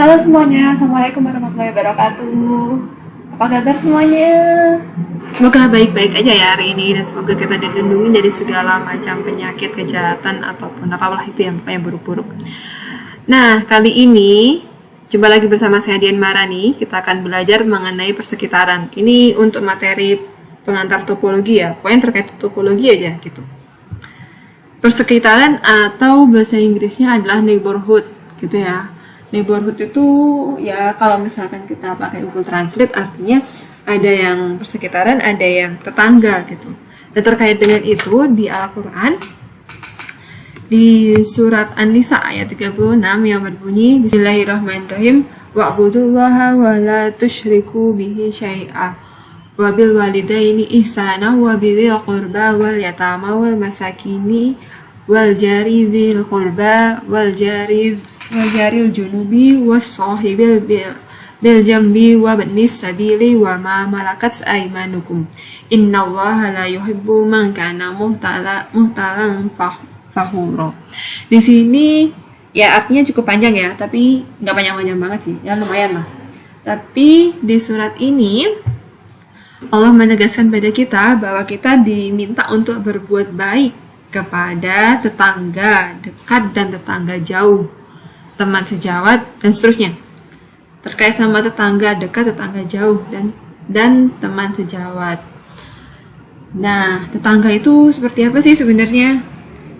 Halo semuanya, Assalamualaikum warahmatullahi wabarakatuh. Apa kabar semuanya? Semoga baik-baik aja ya hari ini, dan semoga kita dilindungi dari segala macam penyakit, kejahatan, ataupun apalah itu yang pokoknya buruk-buruk. Nah, kali ini jumpa lagi bersama saya Dian Marani. Kita akan belajar mengenai persekitaran. Ini untuk materi pengantar topologi ya, pokoknya terkait topologi aja gitu. Persekitaran atau bahasa Inggrisnya adalah neighborhood gitu ya. Neighborhood itu ya kalau misalkan kita pakai Google Translate artinya ada yang persekitaran, ada yang tetangga gitu. Dan terkait dengan itu di Al-Quran di surat An-Nisa ayat 36 yang berbunyi Bismillahirrahmanirrahim wa'budullaha wa la tusyriku bihi syai'a wa bil walidaini ihsana wa bidhil qurba wal yatama wal masakini wal jari dzil qurba wal jaril junubi was sahibil bil jambi wa banis sabili wa ma malakat aymanukum innallaha la yuhibbu man kana muhtalan fakhura. Di sini ya artinya cukup panjang ya, tapi nggak panjang-panjang banget sih, ya lumayan lah. Tapi di surat ini Allah menegaskan pada kita bahwa kita diminta untuk berbuat baik kepada tetangga dekat dan tetangga jauh, teman sejawat, dan seterusnya. Terkait sama tetangga dekat, tetangga jauh, dan teman sejawat. Nah, tetangga itu seperti apa sih sebenarnya?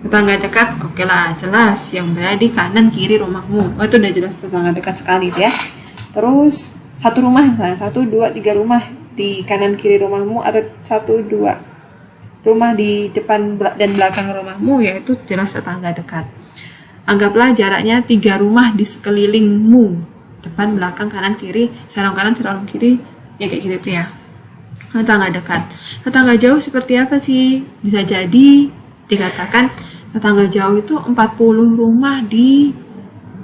Tetangga dekat, oke lah, jelas yang berada di kanan kiri rumahmu. Oh, itu udah jelas tetangga dekat sekali ya. Terus satu rumah misalnya, 1, 2, 3 rumah di kanan kiri rumahmu, atau 1, 2 rumah di depan dan belakang rumahmu, yaitu jelas tetangga dekat. Anggaplah jaraknya 3 rumah di sekelilingmu, depan, belakang, kanan, kiri, sarung kanan, sarung kiri, ya kayak gitu tuh ya. Tetangga dekat. Tetangga jauh seperti apa sih? Bisa jadi dikatakan tetangga jauh itu 40 rumah di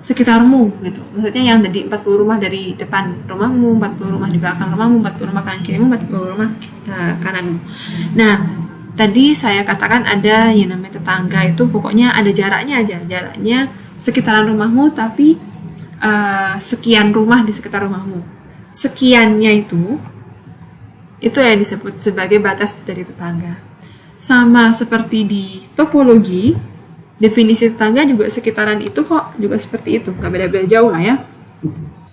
sekitarmu gitu. Maksudnya yang dari 40 rumah dari depan rumahmu, 40 rumah di belakang rumahmu, 40 rumah kanan kirimu, 40 rumah kananmu. Nah, tadi saya katakan ada yang namanya tetangga itu pokoknya ada jaraknya aja, jaraknya sekitaran rumahmu, tapi sekian rumah di sekitar rumahmu. Sekiannya itu yang disebut sebagai batas dari tetangga. Sama seperti di topologi, definisi tetangga juga sekitaran itu kok, juga seperti itu, nggak beda-beda jauh lah ya.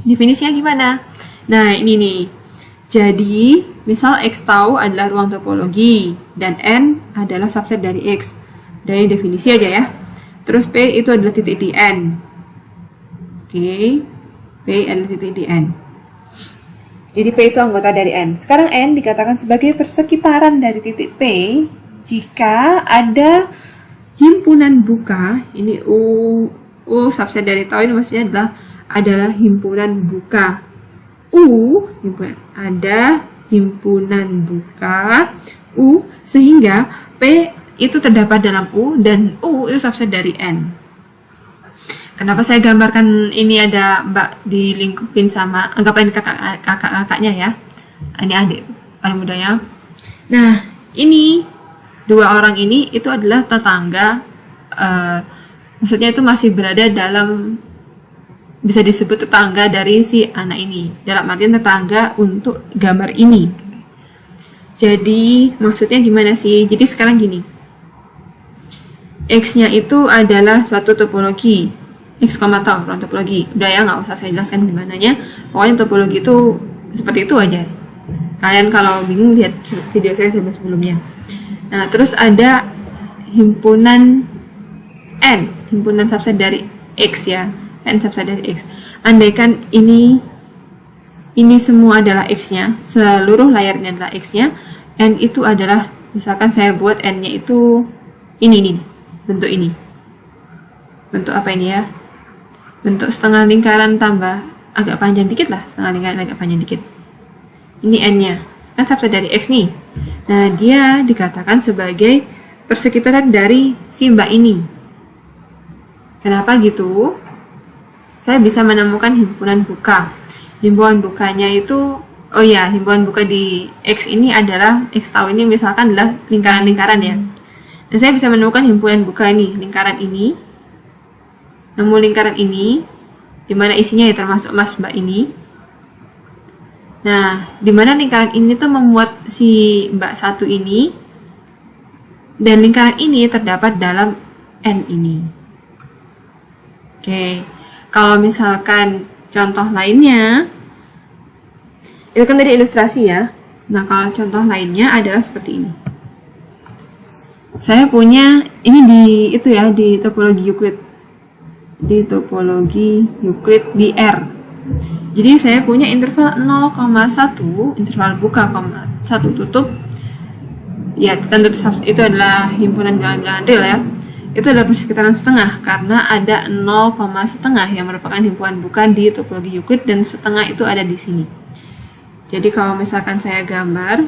Definisinya gimana? Nah ini nih, jadi misal X tahu adalah ruang topologi dan N adalah subset dari X. Dari definisi aja ya. Terus P itu adalah titik di N. Oke, P adalah titik di N. Jadi P itu anggota dari N. Sekarang N dikatakan sebagai persekitaran dari titik P jika ada himpunan buka. Ini U subset dari tahu ini maksudnya adalah himpunan buka. Ada himpunan buka U sehingga P itu terdapat dalam U dan U itu subset dari N. Kenapa saya gambarkan ini ada Mbak dilingkupin sama anggapan kakak-kakaknya ya. Ini adik paling mudanya. Nah, ini 2 orang ini itu adalah tetangga, maksudnya itu masih berada dalam, bisa disebut tetangga dari si anak ini, dalam artian tetangga untuk gambar ini. Jadi maksudnya gimana sih? Jadi sekarang gini, X-nya itu adalah suatu topologi, X, tahu ruang topologi. Udah ya, nggak usah saya jelaskan gimana nya. Pokoknya topologi itu seperti itu aja. Kalian kalau bingung lihat video saya sebelumnya. Nah, terus ada himpunan N, himpunan subset dari X ya, N subset dari X. Andaikan ini semua adalah X-nya, seluruh layarnya adalah X-nya, N itu adalah, misalkan saya buat N-nya itu ini, bentuk ini. Bentuk apa ini ya? Bentuk setengah lingkaran tambah agak panjang dikit lah, setengah lingkaran agak panjang dikit. Ini N-nya, kan subset dari X nih. Nah, dia dikatakan sebagai persekitaran dari si mbak ini. Kenapa gitu? Saya bisa menemukan himpunan buka. Himpunan bukanya itu, himpunan buka di X ini adalah, X tahu ini misalkan adalah lingkaran-lingkaran ya. Dan saya bisa menemukan himpunan buka ini, lingkaran ini. Nemu lingkaran ini, dimana isinya ya termasuk Mas Mbak ini. Nah, dimana lingkaran ini tuh memuat si Mbak satu ini, dan lingkaran ini terdapat dalam N ini. Oke, kalau misalkan contoh lainnya, itu kan tadi ilustrasi ya. Nah, kalau contoh lainnya adalah seperti ini. Saya punya ini di topologi Euclid. Di topologi Euclid di R. Jadi saya punya interval 0,1, interval buka, 1 tutup. Ya, tentu itu adalah himpunan bilangan-bilangan real ya. Itu adalah persekitaran setengah karena ada 0,1 yang merupakan himpunan buka di topologi Euclid, dan setengah itu ada di sini. Jadi kalau misalkan saya gambar,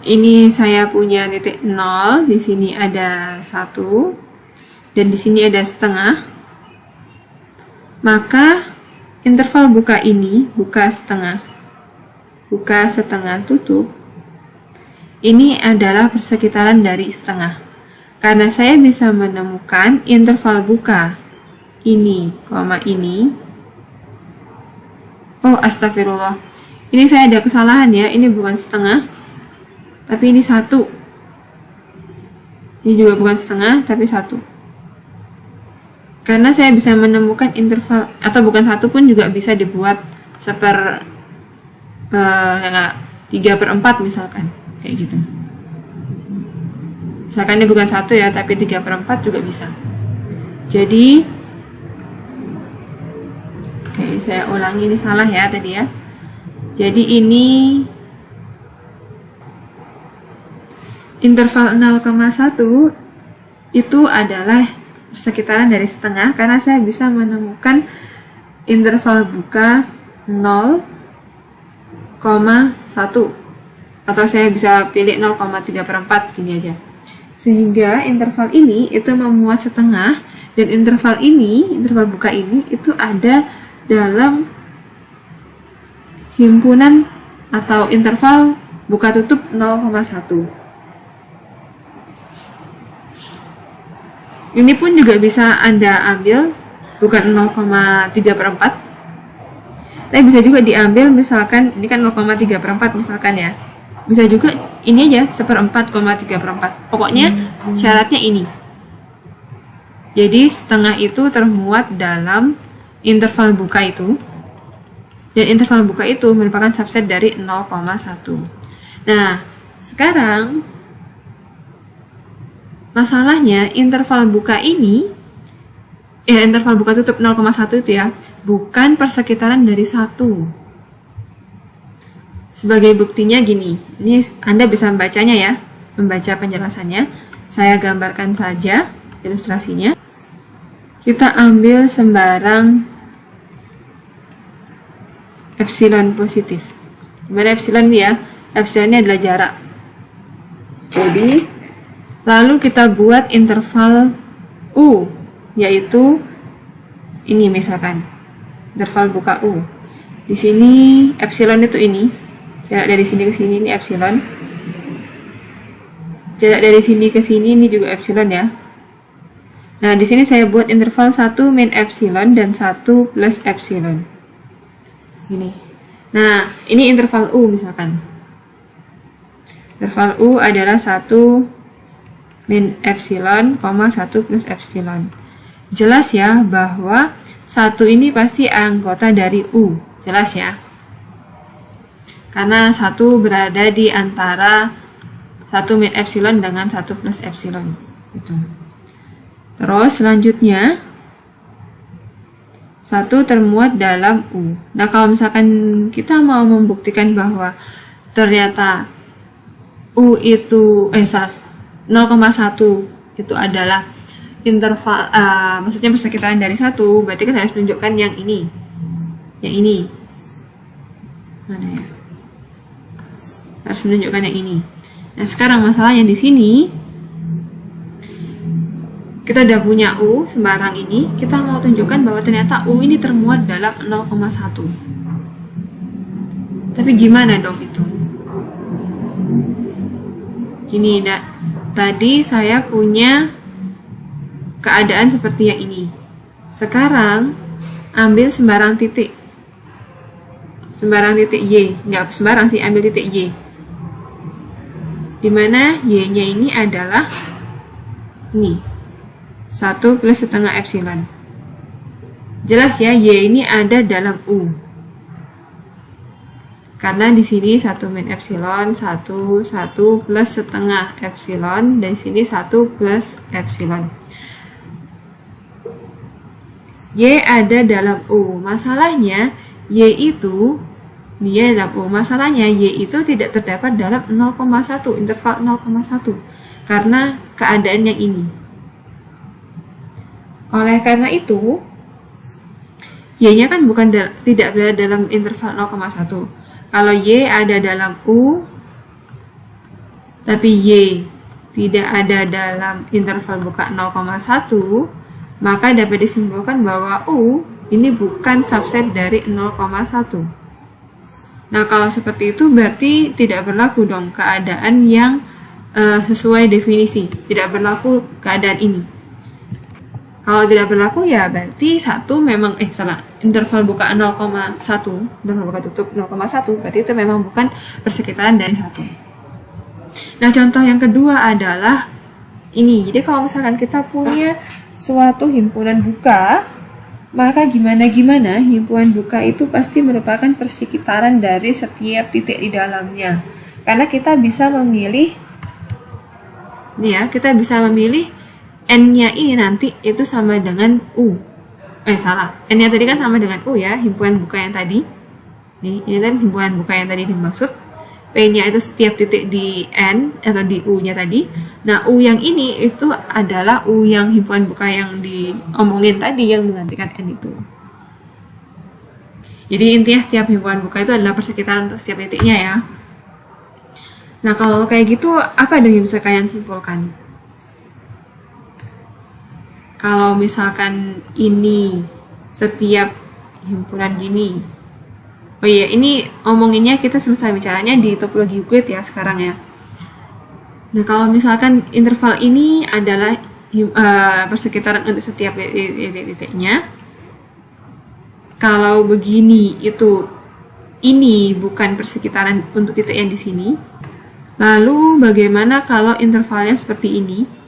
ini saya punya titik 0, di sini ada 1, dan di sini ada setengah. Maka interval buka ini, buka setengah tutup, ini adalah persekitaran dari setengah. Karena saya bisa menemukan interval buka ini, koma ini. Oh, astagfirullah. Ini saya ada kesalahan ya, ini bukan setengah, tapi ini 1. Ini juga bukan setengah, tapi 1. Karena saya bisa menemukan interval, atau bukan 1 pun juga bisa dibuat 3/4 misalkan, kayak gitu. Misalkan ini bukan 1 ya, tapi 3/4 juga bisa. Jadi, oke, saya ulangi, ini salah ya tadi ya. Jadi ini interval 0,1 itu adalah persekitaran dari setengah, karena saya bisa menemukan interval buka 0,1, atau saya bisa pilih 0,3/4 gini aja. Sehingga interval ini itu memuat setengah, dan interval ini, interval buka ini itu ada dalam himpunan atau interval buka tutup 0,1. Ini pun juga bisa Anda ambil bukan 0,3/4, tapi bisa juga diambil misalkan ini kan 0,3/4 misalkan ya. Bisa juga ini aja 1/4,3/4. Pokoknya syaratnya ini. Jadi setengah itu termuat dalam interval buka itu, dan interval buka itu merupakan subset dari 0,1. Nah, sekarang masalahnya interval buka ini, interval buka tutup 0,1 itu ya, bukan persekitaran dari 1. Sebagai buktinya gini, ini Anda bisa membacanya ya, membaca penjelasannya. Saya gambarkan saja ilustrasinya. Kita ambil sembarang epsilon positif. Dimana epsilon ya? Epsilon ini adalah jarak. Jadi, lalu kita buat interval U, yaitu ini misalkan, interval buka U. Di sini epsilon itu ini. Jarak dari sini ke sini ini epsilon. Jarak dari sini ke sini ini juga epsilon ya. Nah, di sini saya buat interval 1 min epsilon dan 1 plus epsilon. Ini. Nah, ini interval U misalkan. Interval U adalah 1 min epsilon, 1 plus epsilon. Jelas ya bahwa 1 ini pasti anggota dari U. Jelas ya. Karena 1 berada di antara 1 min epsilon dengan 1 plus epsilon. Gitu. Terus selanjutnya 1 termuat dalam U. Nah, kalau misalkan kita mau membuktikan bahwa ternyata U itu 0,1 itu adalah interval, maksudnya persekitaran dari 1, berarti kita harus tunjukkan yang ini. Yang ini. Mana ya? Harus menunjukkan yang ini. Nah, sekarang masalahnya di sini kita udah punya U sembarang ini, kita mau tunjukkan bahwa ternyata U ini termuat dalam 0,1. Tapi gimana dong itu? Gini, tadi saya punya keadaan seperti yang ini. Sekarang ambil sembarang titik Y, nggak sembarang sih, ambil titik Y, dimana Y-nya ini adalah ini 1 plus setengah epsilon. Jelas ya, Y ini ada dalam U. Karena di sini 1 min epsilon, 1 plus setengah epsilon, dan di sini 1 plus epsilon. Y ada dalam U. Masalahnya Y itu dia dalam U. Masalahnya Y itu tidak terdapat dalam 0,1, interval 0,1 karena keadaan yang ini. Oleh karena itu, Y-nya kan tidak berada dalam interval 0,1. Kalau Y ada dalam U, tapi Y tidak ada dalam interval buka 0,1, maka dapat disimpulkan bahwa U ini bukan subset dari 0,1. Nah, kalau seperti itu berarti tidak berlaku dong keadaan yang sesuai definisi. Tidak berlaku keadaan ini. Kalau tidak berlaku ya berarti interval buka 0,1, interval buka tutup 0,1, berarti itu memang bukan persekitaran dari 1. Nah, contoh yang kedua adalah ini. Jadi kalau misalkan kita punya suatu himpunan buka, maka gimana himpunan buka itu pasti merupakan persekitaran dari setiap titik di dalamnya. Karena kita bisa memilih N-nya ini nanti itu sama dengan U. N-nya tadi kan sama dengan U ya, himpunan buka yang tadi. Nih, ini kan himpunan buka yang tadi dimaksud. P-nya itu setiap titik di N atau di U-nya tadi. Nah, U yang ini itu adalah U yang himpunan buka yang diomongin tadi yang menggantikan N itu. Jadi intinya setiap himpunan buka itu adalah persekitaran untuk setiap titiknya ya. Nah, kalau kayak gitu apa dong yang bisa kalian simpulkan? Kalau misalkan ini setiap himpunan gini, oh iya, ini omonginnya kita semesta bicaranya di topologi Euclid ya sekarang ya. Nah, kalau misalkan interval ini adalah persekitaran untuk setiap titiknya, kalau begini itu ini bukan persekitaran untuk titik yang di sini, lalu bagaimana kalau intervalnya seperti ini?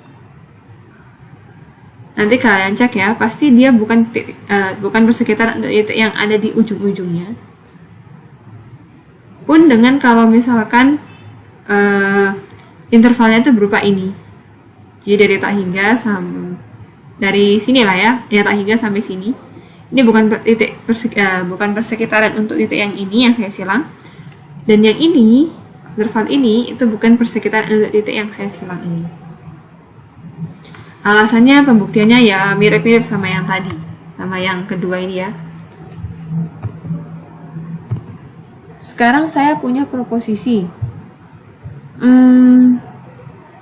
Nanti kalian cek ya, pasti dia bukan persekitaran untuk titik yang ada di ujung-ujungnya. Pun dengan kalau misalkan intervalnya itu berupa ini. Jadi dari tak hingga dari sinilah ya tak hingga sampai sini. Ini bukan persekitaran untuk titik yang ini yang saya silang. Dan yang ini, interval ini itu bukan persekitaran untuk titik yang saya silang ini. Alasannya pembuktiannya ya mirip-mirip sama yang tadi, sama yang kedua ini ya. Sekarang saya punya proposisi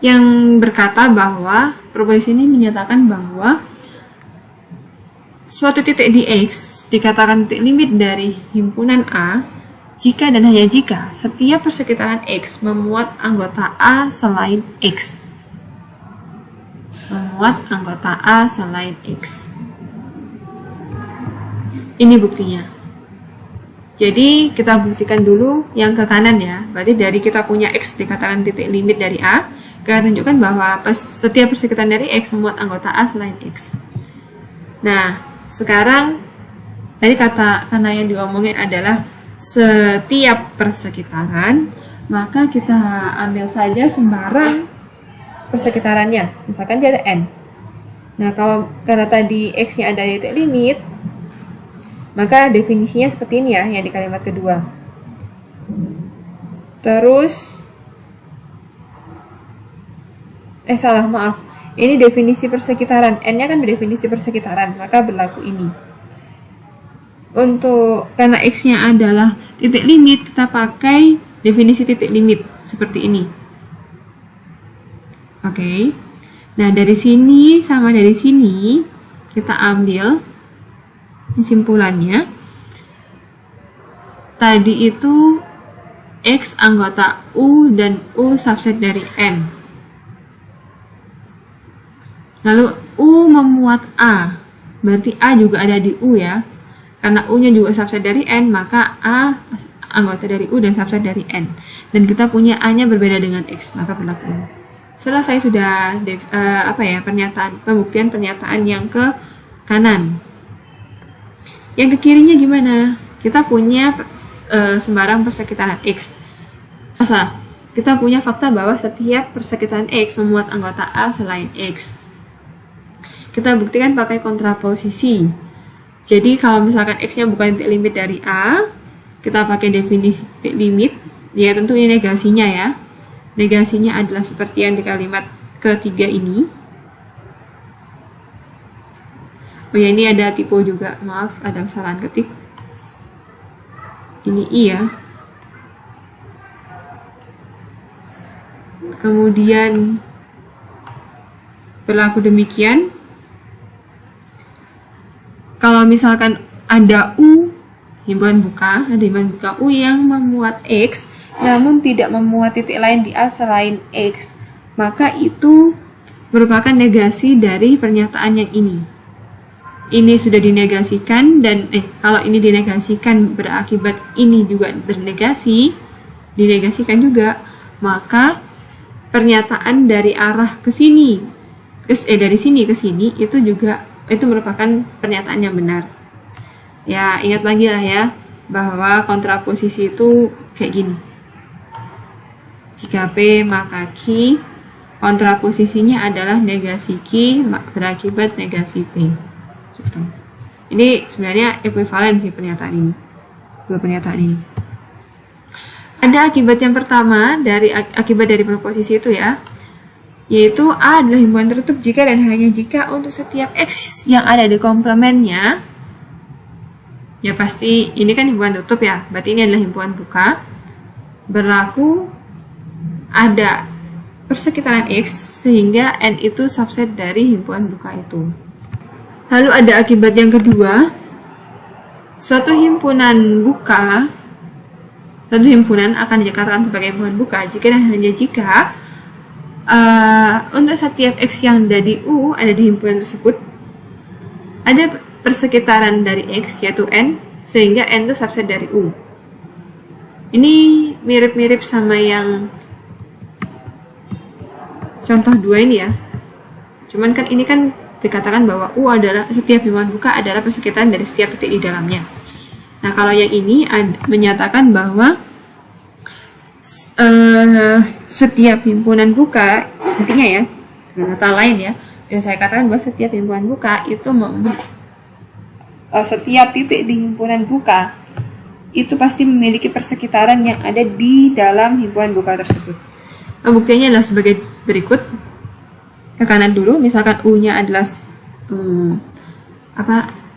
yang berkata bahwa proposisi ini menyatakan bahwa suatu titik di X dikatakan titik limit dari himpunan A jika dan hanya jika setiap persekitaran X memuat anggota A selain X. Memuat anggota A selain X. Ini buktinya. Jadi kita buktikan dulu yang ke kanan ya. Berarti dari kita punya X dikatakan titik limit dari A, kita tunjukkan bahwa setiap persekitaran dari X memuat anggota A selain X. Nah, sekarang tadi karena yang diomongin adalah setiap persekitaran, maka kita ambil saja sembarang persekitarannya, misalkan dia ada N. Nah, karena tadi X-nya ada di titik limit, maka definisinya seperti ini ya, yang di kalimat kedua. Terus, ini definisi persekitaran, N-nya kan definisi persekitaran, maka berlaku ini. Karena X-nya adalah titik limit, kita pakai definisi titik limit, seperti ini. Oke. Nah, dari sini sama dari sini kita ambil kesimpulannya. Tadi itu X anggota U dan U subset dari N. Lalu U memuat A. berarti A juga ada di U ya. Karena U-nya juga subset dari N, maka A anggota dari U dan subset dari N. Dan kita punya A-nya berbeda dengan X, maka berlaku. Selesai sudah pembuktian pernyataan yang ke kanan. Yang ke kirinya gimana? Kita punya sembarang persekitaran X. Kita punya fakta bahwa setiap persekitaran X memuat anggota A selain X. Kita buktikan pakai kontraposisi. Jadi kalau misalkan X-nya bukan titik limit dari A, kita pakai definisi titik limit, ya tentu ini negasinya ya. Negasinya adalah seperti yang di kalimat ketiga ini. Oh ya, ini ada typo juga, maaf ada kesalahan ketik. Ini I ya. Kemudian berlaku demikian. Kalau misalkan ada U, himpunan buka, ada himpunan buka U yang memuat X, namun tidak memuat titik lain di A selain X, maka itu merupakan negasi dari pernyataan yang ini. Ini sudah dinegasikan, dan kalau ini dinegasikan berakibat ini juga dinegasikan juga, maka pernyataan dari arah ke sini, dari sini ke sini itu merupakan pernyataan yang benar. Ya, ingat lagi lah ya, bahwa kontraposisi itu kayak gini. Jika P maka Q, kontraposisinya adalah negasi Q berakibat negasi P. Gitu. Ini sebenarnya ekuivalen sih pernyataan ini. Dua pernyataan ini. Ada akibat yang pertama akibat dari proposisi itu ya, yaitu A adalah himpunan tertutup jika dan hanya jika untuk setiap X yang ada di komplemennya, ya pasti ini kan himpunan tutup ya, berarti ini adalah himpunan buka, berlaku ada persekitaran X sehingga N itu subset dari himpunan buka itu. Lalu ada akibat yang kedua, suatu himpunan akan dikatakan sebagai himpunan buka jika dan hanya jika untuk setiap X yang ada di U, ada di himpunan tersebut, ada persekitaran dari X, yaitu N, sehingga N itu subset dari U. Ini mirip-mirip sama yang contoh 2 ini ya. Cuman kan ini kan dikatakan bahwa U adalah setiap himpunan buka adalah persekitaran dari setiap titik di dalamnya. Nah, kalau yang ini menyatakan bahwa setiap himpunan buka, intinya ya, dengan kata lain ya, yang saya katakan bahwa setiap himpunan buka itu setiap titik di himpunan buka itu pasti memiliki persekitaran yang ada di dalam himpunan buka tersebut. Pembuktiannya adalah sebagai berikut. Ke kanan dulu, misalkan U-nya adalah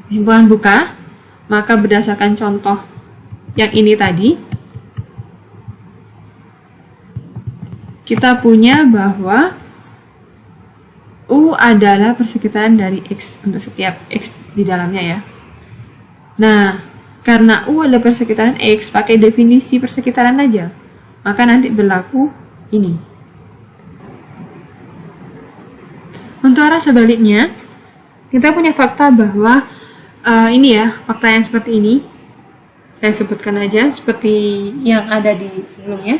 himpunan buka, maka berdasarkan contoh yang ini tadi, kita punya bahwa U adalah persekitaran dari X untuk setiap X di dalamnya ya. Nah, karena U adalah persekitaran X, pakai definisi persekitaran aja, maka nanti berlaku ini. Untuk arah sebaliknya, kita punya fakta bahwa ini ya, fakta yang seperti ini, saya sebutkan aja seperti yang ada di sebelumnya.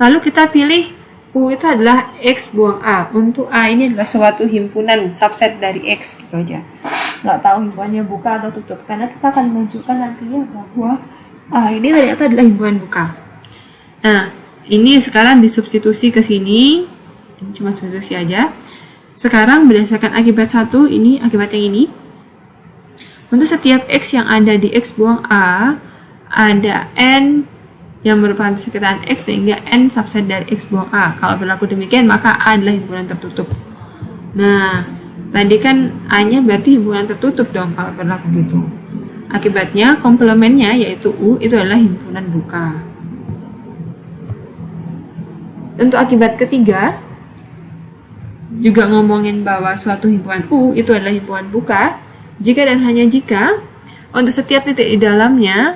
Lalu kita pilih U itu adalah X buang A. Untuk A ini adalah suatu himpunan subset dari X, gitu aja. Nggak tahu himpunannya buka atau tutup, karena kita akan menunjukkan nantinya bahwa A ini ternyata adalah himpunan buka. Nah, ini sekarang disubstitusi ke sini, ini cuma substitusi aja. Sekarang berdasarkan akibat 1, ini akibat yang ini. Untuk setiap X yang ada di X buang A, ada N yang merupakan persekitaran X sehingga N subset dari X buang A. Kalau berlaku demikian, maka A adalah himpunan tertutup. Nah, tadi kan A-nya berarti himpunan tertutup dong kalau berlaku gitu. Akibatnya, komplemennya yaitu U itu adalah himpunan buka. Untuk akibat ketiga, juga ngomongin bahwa suatu himpunan U itu adalah himpunan buka jika dan hanya jika untuk setiap titik di dalamnya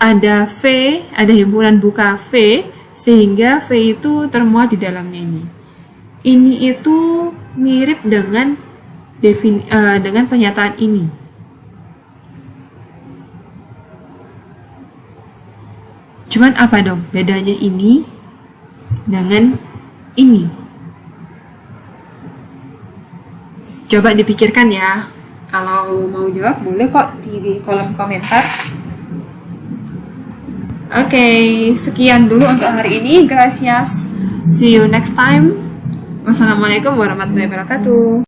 ada V, ada himpunan buka V, sehingga V itu termuat di dalamnya ini. Ini itu mirip dengan dengan pernyataan ini. Cuman apa dong bedanya ini dengan ini? Coba dipikirkan ya. Kalau mau jawab boleh kok di kolom komentar. Oke, sekian dulu untuk hari ini. Gracias. See you next time. Wassalamualaikum warahmatullahi wabarakatuh.